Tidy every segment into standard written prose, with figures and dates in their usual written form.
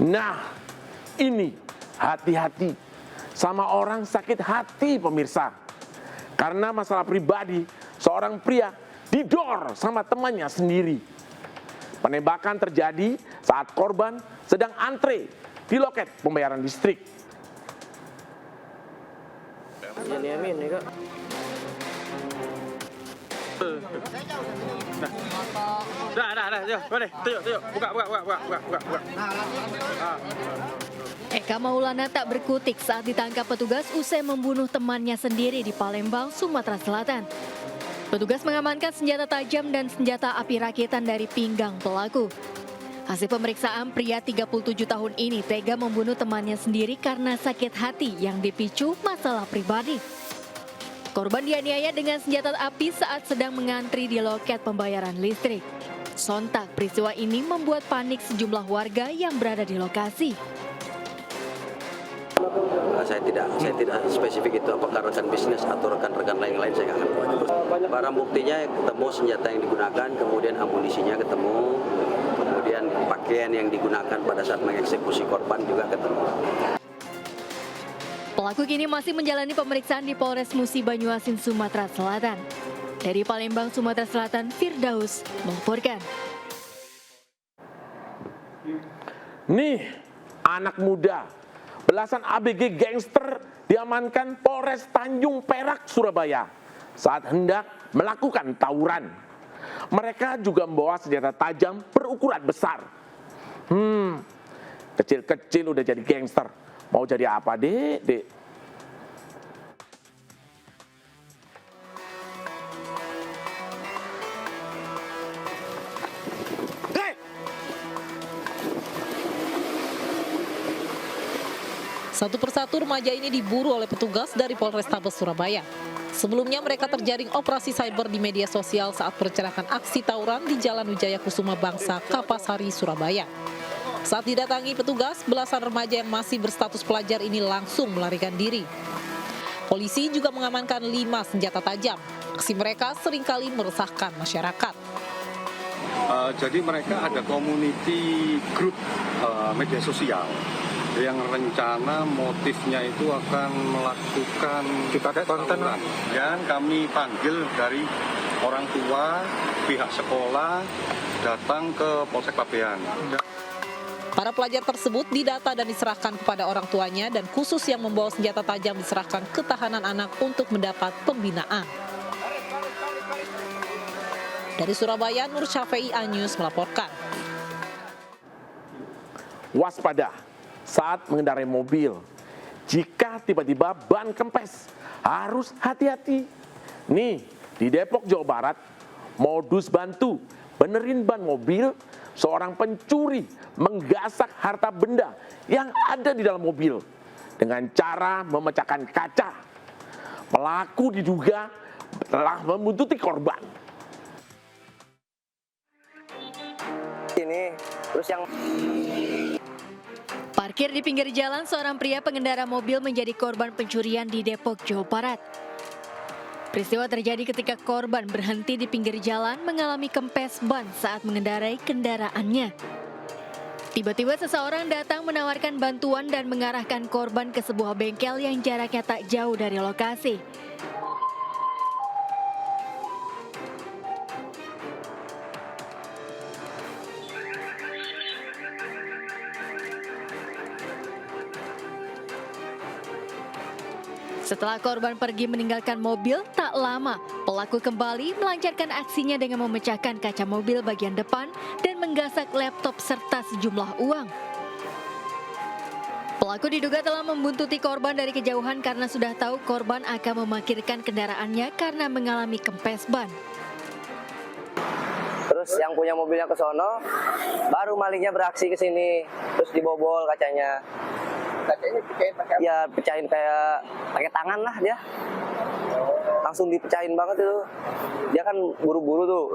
Nah, ini hati-hati sama orang sakit hati pemirsa. Karena masalah pribadi, seorang pria didor sama temannya sendiri. Penembakan terjadi saat korban sedang antre di loket pembayaran listrik. Eka Maulana tak berkutik saat ditangkap petugas usai membunuh temannya sendiri di Palembang, Sumatera Selatan. Petugas mengamankan senjata tajam dan senjata api rakitan dari pinggang pelaku. Hasil pemeriksaan, pria 37 tahun ini tega membunuh temannya sendiri karena sakit hati yang dipicu masalah pribadi. Korban dianiaya dengan senjata api saat sedang mengantri di loket pembayaran listrik. Sontak peristiwa ini membuat panik sejumlah warga yang berada di lokasi. Saya tidak spesifik itu apakah rekan bisnis atau rekan-rekan lain-lain, saya nggak ngerti. Barang buktinya ketemu senjata yang digunakan, kemudian amunisinya ketemu, kemudian pakaian yang digunakan pada saat mengeksekusi korban juga ketemu. Pelaku kini masih menjalani pemeriksaan di Polres Musi Banyuasin, Sumatera Selatan. Dari Palembang, Sumatera Selatan, Firdaus melaporkan. Nih, anak muda, belasan ABG gangster diamankan Polres Tanjung Perak, Surabaya saat hendak melakukan tawuran. Mereka juga membawa senjata tajam berukuran besar. Kecil-kecil udah jadi gangster. Mau jadi apa, Dek? Satu persatu remaja ini diburu oleh petugas dari Polrestabes Surabaya. Sebelumnya mereka terjaring operasi cyber di media sosial saat merencanakan aksi tawuran di Jalan Wijaya Kusuma Bangsa, Kapasari, Surabaya. Saat didatangi petugas, belasan remaja yang masih berstatus pelajar ini langsung melarikan diri. Polisi juga mengamankan 5 senjata tajam. Aksi mereka seringkali meresahkan masyarakat. Jadi mereka ada community group media sosial yang rencana motifnya itu akan melakukan tawuran. Yang kami panggil dari orang tua, pihak sekolah datang ke Polsek Pabean. Para pelajar tersebut didata dan diserahkan kepada orang tuanya dan khusus yang membawa senjata tajam diserahkan ke tahanan anak untuk mendapat pembinaan. Dari Surabaya, Nur Syafei, A-News melaporkan. Waspada saat mengendarai mobil. Jika tiba-tiba ban kempes, harus hati-hati. Nih, di Depok, Jawa Barat, modus bantu benerin ban mobil, seorang pencuri menggasak harta benda yang ada di dalam mobil dengan cara memecahkan kaca. Pelaku diduga telah membuntuti korban. Ini terus yang Parkir di pinggir jalan, seorang pria pengendara mobil menjadi korban pencurian di Depok, Jawa Barat. Peristiwa terjadi ketika korban berhenti di pinggir jalan mengalami kempes ban saat mengendarai kendaraannya. Tiba-tiba seseorang datang menawarkan bantuan dan mengarahkan korban ke sebuah bengkel yang jaraknya tak jauh dari lokasi. Setelah korban pergi meninggalkan mobil, tak lama pelaku kembali melancarkan aksinya dengan memecahkan kaca mobil bagian depan dan menggasak laptop serta sejumlah uang. Pelaku diduga telah membuntuti korban dari kejauhan karena sudah tahu korban akan memarkirkan kendaraannya karena mengalami kempes ban. terus yang punya mobilnya ke sono, baru malingnya beraksi ke sini, terus dibobol kacanya. Kacanya dipecahin pakai apa? Ya pecahin kayak pakai tangan lah dia. Langsung dipecahin banget itu. Dia kan buru-buru tuh.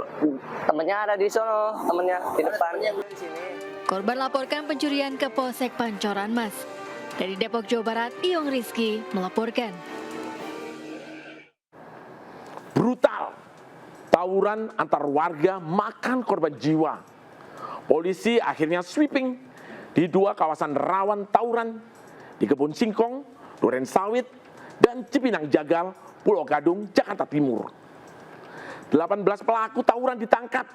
Temennya ada di sono, temennya di depan. Korban laporkan pencurian ke Polsek Pancoran Mas. Dari Depok, Jawa Barat, Iyong Rizky melaporkan. Brutal. Tawuran antar warga makan korban jiwa. Polisi akhirnya sweeping di 2 kawasan rawan tawuran di Kebon Singkong, Duren Sawit, dan Cipinang Jagal, Pulau Gadung, Jakarta Timur. 18 pelaku tawuran ditangkap.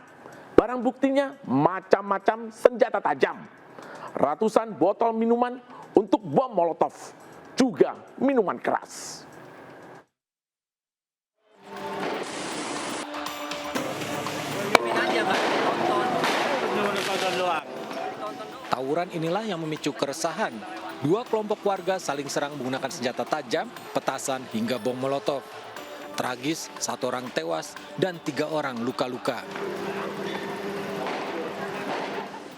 Barang buktinya macam-macam senjata tajam, ratusan botol minuman untuk bom molotov, juga minuman keras. Tawuran inilah yang memicu keresahan. 2 kelompok warga saling serang menggunakan senjata tajam, petasan, hingga bom molotov. Tragis, 1 orang tewas dan 3 orang luka-luka.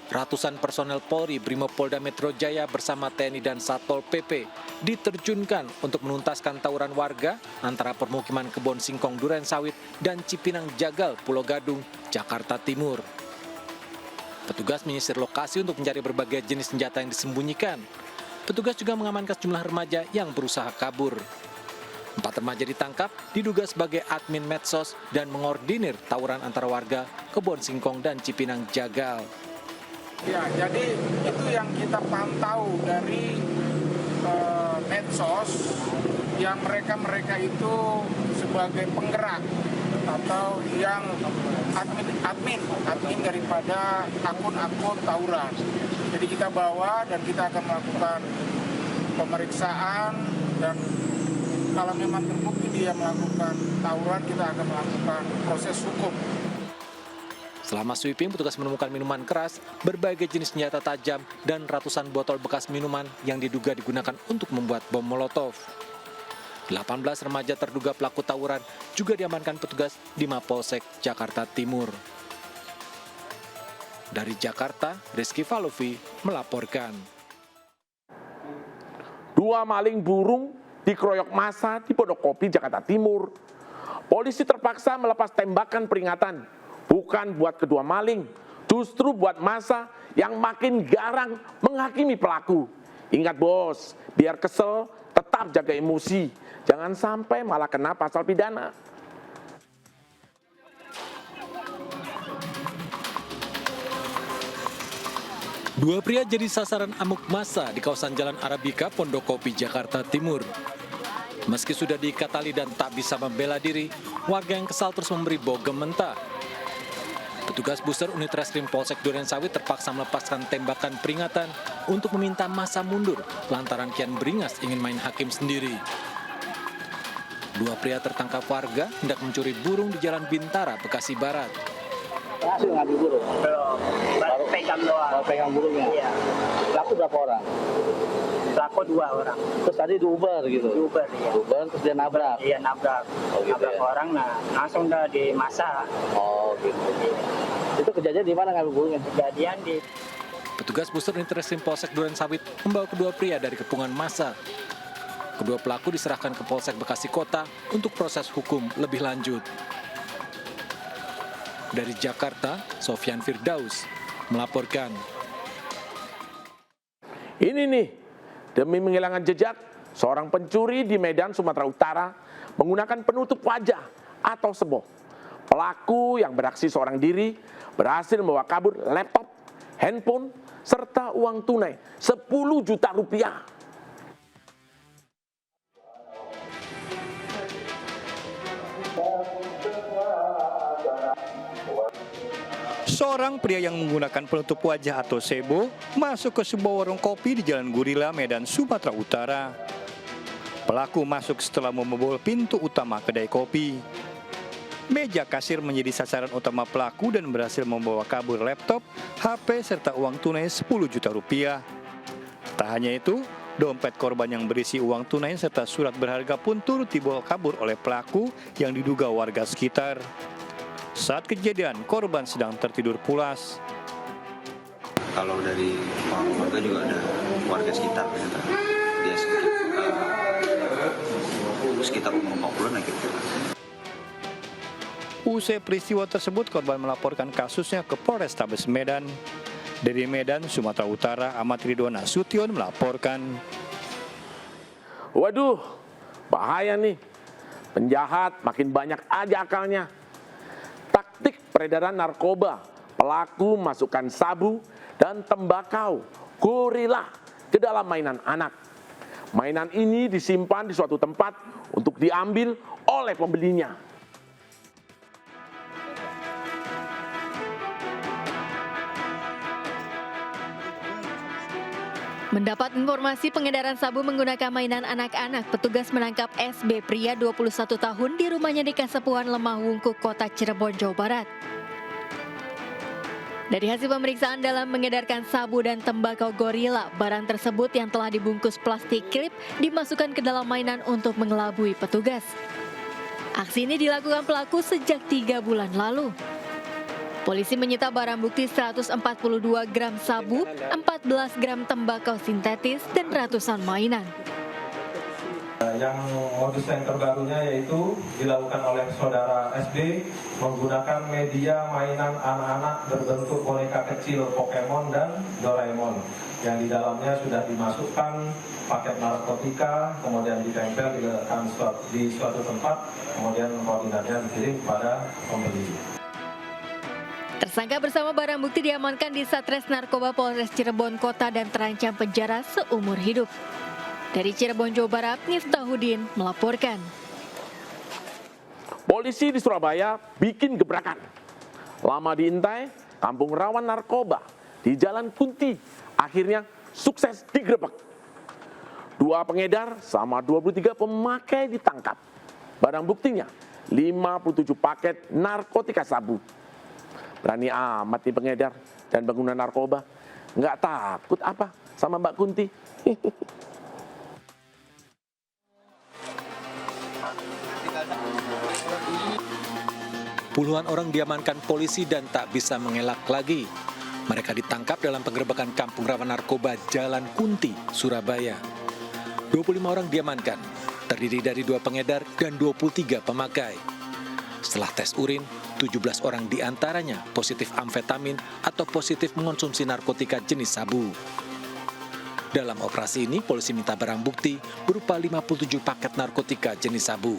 Ratusan personel Polri, Brimopolda Metro Jaya bersama TNI dan Satpol PP diterjunkan untuk menuntaskan tawuran warga antara permukiman Kebon Singkong Duren Sawit dan Cipinang Jagal, Pulau Gadung, Jakarta Timur. Petugas menyisir lokasi untuk mencari berbagai jenis senjata yang disembunyikan. Petugas juga mengamankan sejumlah remaja yang berusaha kabur. 4 remaja ditangkap diduga sebagai admin medsos dan mengordinir tawuran antara warga Kebon Singkong dan Cipinang Jagal. Ya, jadi itu yang kita pantau dari medsos, yang mereka itu sebagai penggerak atau yang admin daripada akun-akun tawuran. Jadi kita bawa dan kita akan melakukan pemeriksaan, dan kalau memang terbukti dia melakukan tawuran, kita akan melakukan proses hukum. Selama sweeping, petugas menemukan minuman keras, berbagai jenis senjata tajam, dan ratusan botol bekas minuman yang diduga digunakan untuk membuat bom molotov. 18 remaja terduga pelaku tawuran juga diamankan petugas di Mapolsek Jakarta Timur. Dari Jakarta, Rizky Falovi melaporkan. 2 maling burung dikeroyok massa di Pondokopi, Jakarta Timur. Polisi terpaksa melepas tembakan peringatan, bukan buat kedua maling, justru buat massa yang makin garang menghakimi pelaku. Ingat bos, biar kesel, tetap jaga emosi. Jangan sampai malah kena pasal pidana. Dua pria jadi sasaran amuk massa di kawasan Jalan Arabika, Pondokopi, Jakarta Timur. Meski sudah diikat tali dan tak bisa membela diri, warga yang kesal terus memberi bogem mentah. Petugas booster unit reskrim Polsek Duren Sawit terpaksa melepaskan tembakan peringatan untuk meminta massa mundur lantaran kian beringas ingin main hakim sendiri. 2 pria tertangkap warga hendak mencuri burung di Jalan Bintara, Bekasi Barat. Hasil ngambil burung? Belum, baru pegang doang. Mau pegang burungnya? Iya. Pelaku berapa orang? Pelaku 2 orang. Terus tadi diuber gitu? Uber, iya. Uber terus dia nabrak? Iya, nabrak. Oh, gitu Nabrak ya? orang, nah langsung udah dimasa. Oh gitu. Itu kejadian di mana ngambil burungnya? Kejadian di Petugas booster unit reskrim Polsek Duren Sawit membawa kedua pria dari kepungan massa. Kedua pelaku diserahkan ke Polsek Bekasi Kota untuk proses hukum lebih lanjut. Dari Jakarta, Sofyan Firdaus melaporkan. Ini nih, demi menghilangkan jejak, seorang pencuri di Medan, Sumatera Utara menggunakan penutup wajah atau seboh. Pelaku yang beraksi seorang diri berhasil membawa kabur laptop, handphone, serta uang tunai 10 juta rupiah. Seorang pria yang menggunakan penutup wajah atau sebo masuk ke sebuah warung kopi di Jalan Gurila, Medan, Sumatera Utara. Pelaku masuk setelah membobol pintu utama kedai kopi. Meja kasir menjadi sasaran utama pelaku dan berhasil membawa kabur laptop, HP, serta uang tunai 10 juta rupiah. Tak hanya itu, dompet korban yang berisi uang tunai serta surat berharga pun turut dibawa kabur oleh pelaku yang diduga warga sekitar. Saat kejadian, korban sedang tertidur pulas. Kalau dari warga juga ada warga sekitar, dia sekitar umur 40-an gitu. Usai peristiwa tersebut, korban melaporkan kasusnya ke Polrestabes Medan. Dari Medan, Sumatera Utara, Ahmad Ridwan Nasution melaporkan. Waduh, bahaya nih. Penjahat makin banyak aja akalnya. Taktik peredaran narkoba Pelaku masukkan sabu dan tembakau gorila ke dalam mainan anak. Mainan ini disimpan di suatu tempat untuk diambil oleh pembelinya. Mendapat informasi pengedaran sabu menggunakan mainan anak-anak, petugas menangkap SB pria 21 tahun di rumahnya di Kasepuhan Lemah Wungkuk, Kota Cirebon, Jawa Barat. Dari hasil pemeriksaan dalam mengedarkan sabu dan tembakau gorila, barang tersebut yang telah dibungkus plastik klip dimasukkan ke dalam mainan untuk mengelabui petugas. Aksi ini dilakukan pelaku sejak 3 bulan lalu. Polisi menyita barang bukti 142 gram sabu, 14 gram tembakau sintetis, dan ratusan mainan. Yang modus yang terbarunya yaitu dilakukan oleh saudara SB menggunakan media mainan anak-anak berbentuk boneka kecil Pokemon dan Doraemon yang di dalamnya sudah dimasukkan paket narkotika, kemudian ditempel di suatu tempat, kemudian koordinatnya dikirim kepada pembeli. Tersangka bersama barang bukti diamankan di Satres Narkoba Polres Cirebon Kota dan terancam penjara seumur hidup. Dari Cirebon, Jawa Barat, Miftahudin melaporkan. Polisi di Surabaya bikin gebrakan. Lama diintai, kampung rawan narkoba di Jalan Kunti akhirnya sukses digerebek. 2 pengedar sama 23 pemakai ditangkap. Barang buktinya 57 paket narkotika sabu. Berani amat nih pengedar dan pengguna narkoba. Nggak takut apa sama Mbak Kunti? Puluhan orang diamankan polisi dan tak bisa mengelak lagi. Mereka ditangkap dalam penggerebekan kampung rawan narkoba Jalan Kunti, Surabaya. 25 orang diamankan, terdiri dari 2 pengedar dan 23 pemakai. Setelah tes urin, 17 orang diantaranya positif amfetamin atau positif mengonsumsi narkotika jenis sabu. Dalam operasi ini, polisi minta barang bukti berupa 57 paket narkotika jenis sabu.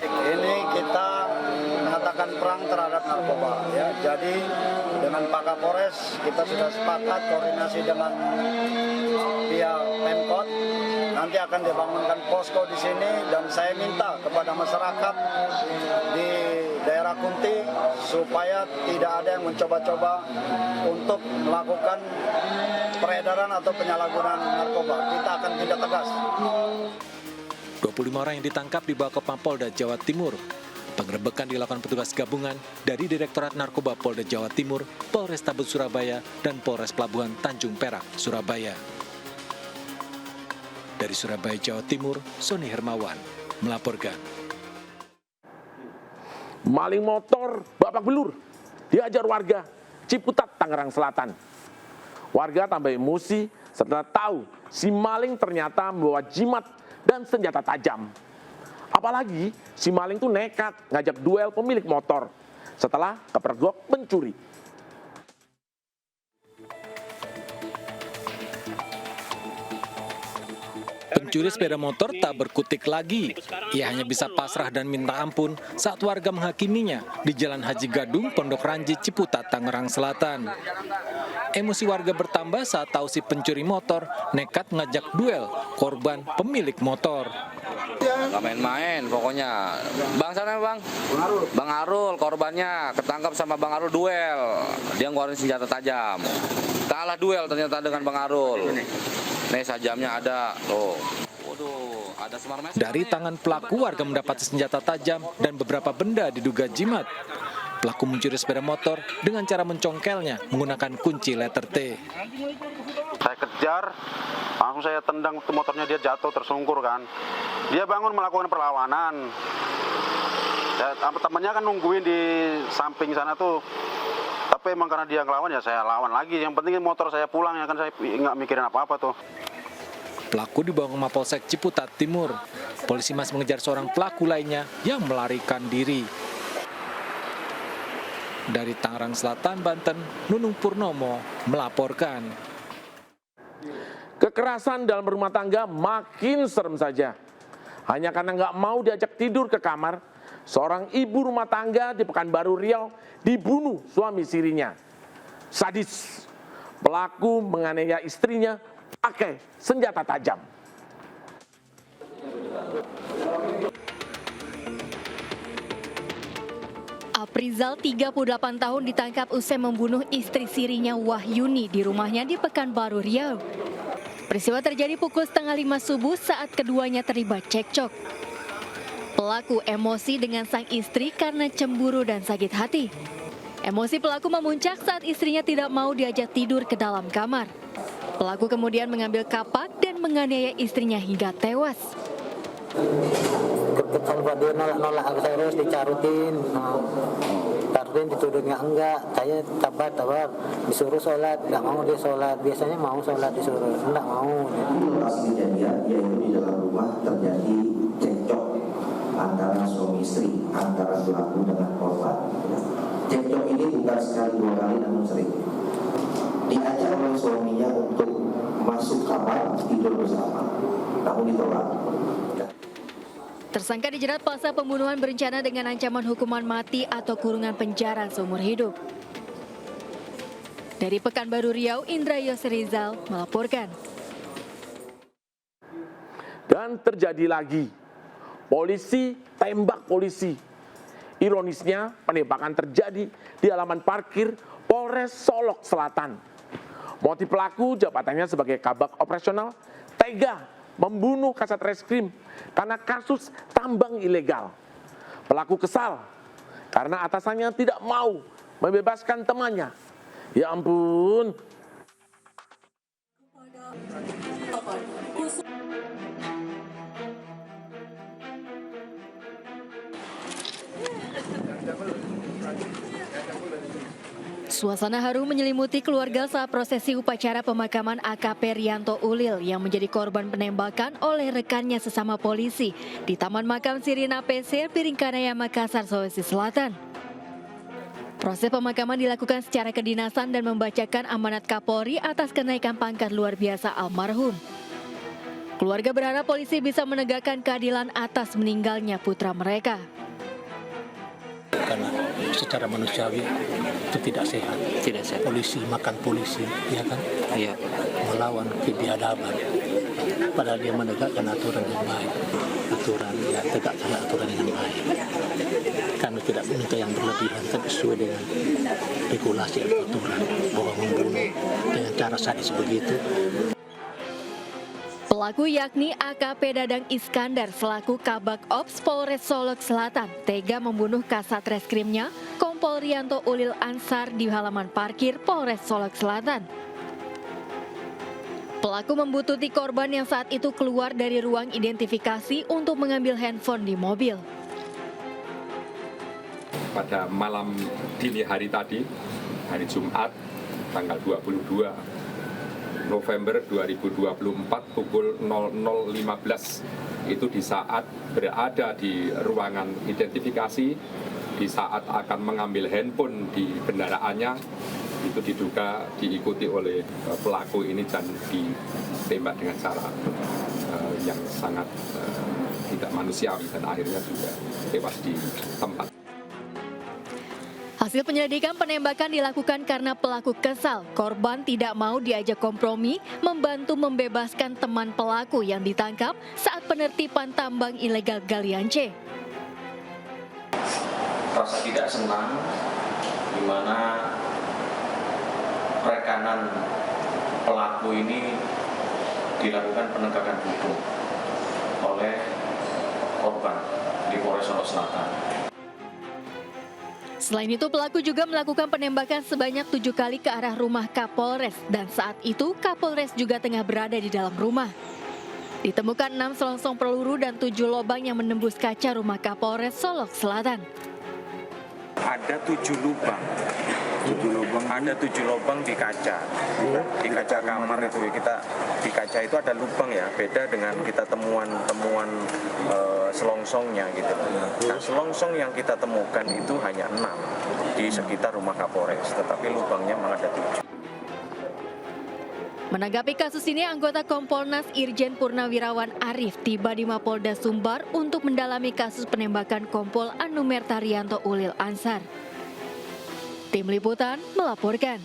Ini kita mengatakan perang terhadap narkoba. Ya. Jadi dengan Pak Kapolres kita sudah sepakat koordinasi dengan pihak Pemkot. Nanti akan dibangunkan posko di sini dan saya minta kepada masyarakat di daerah Kunti supaya tidak ada yang mencoba-coba untuk melakukan peredaran atau penyalahgunaan narkoba. Kita akan tindak tegas. 25 orang yang ditangkap dibawa ke Mapolda Jawa Timur. Penggerebekan dilakukan petugas gabungan dari Direktorat Narkoba Polda Jawa Timur, Polrestabes Surabaya, dan Polres Pelabuhan Tanjung Perak, Surabaya. Dari Surabaya, Jawa Timur, Sony Hermawan melaporkan. Maling motor babak belur dihajar warga Ciputat, Tangerang Selatan. Warga tambah emosi setelah tahu si maling ternyata membawa jimat dan senjata tajam. Apalagi si maling tuh nekat ngajak duel pemilik motor setelah kepergok pencuri. Pencuri sepeda motor tak berkutik lagi. Ia hanya bisa pasrah dan minta ampun saat warga menghakiminya di Jalan Haji Gadung, Pondok Ranji, Ciputat, Tangerang Selatan. Emosi warga bertambah saat tahu si pencuri motor nekat ngajak duel korban pemilik motor. Gak main-main pokoknya. Bang sana bang? Bang Arul korbannya ketangkap sama Bang Arul duel. Dia ngeluarin senjata tajam. Kalah duel ternyata dengan Bang Arul. Nih sajamnya ada, loh. Waduh, ada semar mes. Dari tangan pelaku warga mendapat senjata tajam dan beberapa benda diduga jimat. Pelaku mencuri sepeda motor dengan cara mencongkelnya menggunakan kunci letter T. Saya kejar, langsung saya tendang motornya, dia jatuh tersungkur kan. Dia bangun melakukan perlawanan. Ya, temannya kan nungguin di samping sana tuh. Tapi emang karena dia ngelawan ya saya lawan lagi. Yang penting motor saya pulang ya kan, saya nggak mikirin apa-apa tuh. Pelaku dibawa ke Mapolsek Ciputat Timur. Polisi masih mengejar seorang pelaku lainnya yang melarikan diri. Dari Tangerang Selatan, Banten, Nunung Purnomo melaporkan. Kekerasan dalam rumah tangga makin serem saja. Hanya karena nggak mau diajak tidur ke kamar, Seorang ibu rumah tangga di Pekanbaru Riau dibunuh suami sirinya. Sadis, pelaku menganiaya istrinya pakai senjata tajam. Aprizal, 38 tahun, ditangkap usai membunuh istri sirinya Wahyuni di rumahnya di Pekanbaru Riau. Peristiwa terjadi pukul 4:30 subuh saat keduanya terlibat cekcok. Pelaku emosi dengan sang istri karena cemburu dan sakit hati. Emosi pelaku memuncak saat istrinya tidak mau diajak tidur ke dalam kamar. Pelaku kemudian mengambil kapak dan menganiaya istrinya hingga tewas. Kalau dia nolak aku terus dicarutin, dituduhnya enggak, saya tabar disuruh sholat, nggak mau dia sholat, biasanya mau sholat disuruh, nggak mau. Lokasi kejadian yaitu di dalam rumah terjadi cekcok antara suami istri, antara pelaku dengan korban. Cekcok ini bukan sekali dua kali namun sering. Diajak oleh suaminya untuk masuk kamar tidur bersama, namun ditolak. Tersangka dijerat pasal pembunuhan berencana dengan ancaman hukuman mati atau kurungan penjara seumur hidup. Dari Pekanbaru Riau, Indra Yosrizal melaporkan. Dan terjadi lagi, polisi tembak polisi. Ironisnya, penembakan terjadi di halaman parkir Polres Solok Selatan. Motif pelaku jabatannya sebagai kabak operasional tega membunuh Kasat Reskrim karena kasus tambang ilegal. Pelaku kesal karena atasannya tidak mau membebaskan temannya. Ya ampun. Suasana haru menyelimuti keluarga saat prosesi upacara pemakaman AKP Rianto Ulil yang menjadi korban penembakan oleh rekannya sesama polisi di Taman Makam Sirina PC Piringkanaya, Makassar, Sulawesi Selatan. Proses pemakaman dilakukan secara kedinasan dan membacakan amanat Kapolri atas kenaikan pangkat luar biasa almarhum. Keluarga berharap polisi bisa menegakkan keadilan atas meninggalnya putra mereka. Karena secara manusiawi itu tidak sehat. Tidak sehat. Polisi makan polisi, ya kan? Iya. Melawan kebiadaban. Padahal dia menegakkan aturan yang baik. Aturan, ya tegakkan aturan yang baik. Kami tidak minta yang berlebihan, tapi sesuai dengan regulasi dan aturan. Bahwa membunuh dengan cara sadis begitu. Pelaku yakni AKP Dadang Iskandar selaku Kabak Ops Polres Solok Selatan tega membunuh Kasat Reskrimnya Kompol Rianto Ulil Ansar di halaman parkir Polres Solok Selatan. Pelaku membututi korban yang saat itu keluar dari ruang identifikasi untuk mengambil handphone di mobil. Pada malam dini hari tadi, hari Jumat, tanggal 22 November 2024 pukul 00.15 itu di saat berada di ruangan identifikasi, di saat akan mengambil handphone di kendaraannya, itu diduga diikuti oleh pelaku ini dan ditembak dengan cara yang sangat tidak manusiawi dan akhirnya juga tewas di tempat. Hasil penyelidikan, penembakan dilakukan karena pelaku kesal. Korban tidak mau diajak kompromi, membantu membebaskan teman pelaku yang ditangkap saat penertiban tambang ilegal galian C. Rasa tidak senang, di mana rekanan pelaku ini dilakukan penegakan hukum oleh korban di Polres Solok Selatan. Selain itu, pelaku juga melakukan penembakan sebanyak 7 kali ke arah rumah Kapolres dan saat itu Kapolres juga tengah berada di dalam rumah. Ditemukan 6 selongsong peluru dan 7 lubang yang menembus kaca rumah Kapolres Solok Selatan. Ada 7 lubang. Ada 7 lubang di kaca kamar itu. Kita di kaca itu ada lubang ya, beda dengan kita temuan selongsongnya gitu. Nah, selongsong yang kita temukan itu hanya 6 di sekitar rumah Kapolres, tetapi lubangnya malah ada 7. Menanggapi kasus ini, anggota Kompolnas Irjen Purnawirawan Arif tiba di Mapolda Sumbar untuk mendalami kasus penembakan Kompol Anumer Taryanto Ulil Ansar. Tim Liputan melaporkan.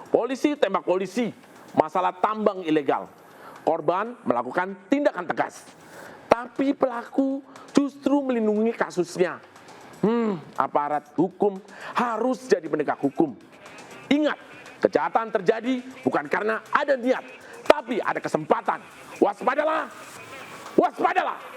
Polisi tembak polisi, masalah tambang ilegal. Korban melakukan tindakan tegas. Tapi pelaku justru melindungi kasusnya. Aparat hukum harus jadi penegak hukum. Ingat, kejahatan terjadi bukan karena ada niat, tapi ada kesempatan. Waspadalah! Waspadalah!